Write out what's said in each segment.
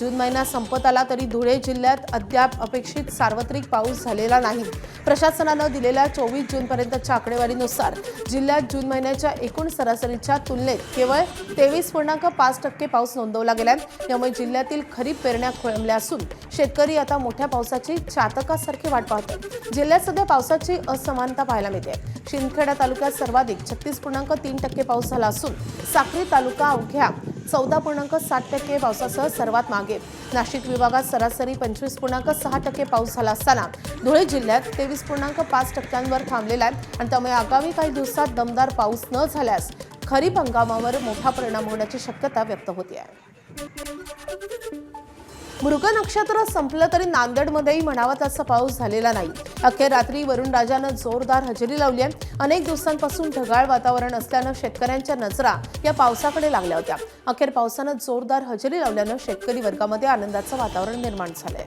जून महिना संपत आला तरी धुळे जिल्ह्यात अद्याप अपेक्षित सार्वत्रिक पाऊस झालेला नाही। प्रशासनानं दिलेल्या 24 जूनपर्यंतच्या आकडेवारीनुसार जिल्ह्यात जून महिन्याच्या एकूण सरासरीच्या तुलनेत केवळ 23.5% पाऊस नोंदवला गेलाय। यामुळे जिल्ह्यातील खरीप पेरण्या खोळंबल्या असून शेतकरी आता मोठ्या पावसाची चातकासारखी वाट पाहतात। जिल्ह्यात सध्या पावसाची असमानता पाहायला मिळते। शिंदखेडा तालुक्यात सर्वाधिक 36.3% पाऊस झाला असून साक्री तालुका अवघ्या 14.7% पावसासह सर्वात मागे। नाशिक विभागात सरासरी 25.6% पाऊस झाला असताना धुळे जिल्ह्यात 23.5%वर थांबलेला आहे आणि त्यामुळे आगामी काही दिवसात दमदार पाऊस न झाल्यास खरीप हंगामावर मोठा परिणाम होण्याची शक्यता व्यक्त होते आहे। मृग नक्षत्र संपलं तरी नांदेडमध्येही म्हणावा तसा पाऊस झालेला नाही। अखेर रात्री वरुणराजानं जोरदार हजेरी लावली आहे। अनेक दिवसांपासून ढगाळ वातावरण असल्यानं शेतकऱ्यांच्या नजरा या पावसाकडे लागल्या होत्या। अखेर पावसानं जोरदार हजेरी लावल्यानं शेतकरी वर्गामध्ये आनंदाचं वातावरण निर्माण झालंय।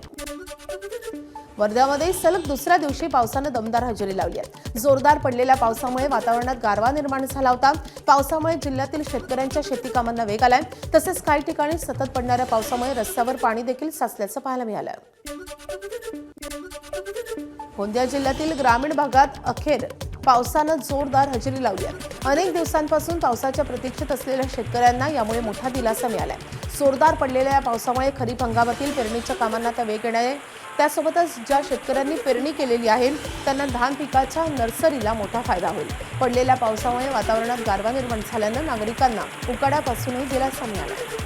वर्ध्यामध्ये सलग दुसऱ्या दिवशी पावसानं दमदार हजेरी लावली आहे। जोरदार पडलेल्या पावसामुळे वातावरणात गारवा निर्माण झाला होता। पावसामुळे जिल्ह्यातील शेतकऱ्यांच्या शेती कामांना वेग आलाय। तसेच काही ठिकाणी सतत पडणाऱ्या पावसामुळे रस्त्यावर पाणी देखील साचल्याचं पाहायला मिळालं। गोंदिया जिल्ह्यातील ग्रामीण भागात अखेर पावसानं जोरदार हजेरी लावली आहे। अनेक दिवसांपासून पावसाच्या प्रतीक्षेत असलेल्या शेतकऱ्यांना यामुळे मोठा दिलासा मिळालाय। जोरदार पडलेल्या या पावसामुळे खरीप हंगामातील पेरणीच्या कामांना आता वेग येणार आहे। त्यासोबतच ज्या शेतकऱ्यांनी पेरणी केलेली आहे त्यांना धान पिकाच्या नर्सरीला मोठा फायदा होईल। पडलेल्या पावसामुळे वातावरणात गारवा निर्माण झाल्यानं नागरिकांना उकाड्यापासूनही दिलासा मिळाला।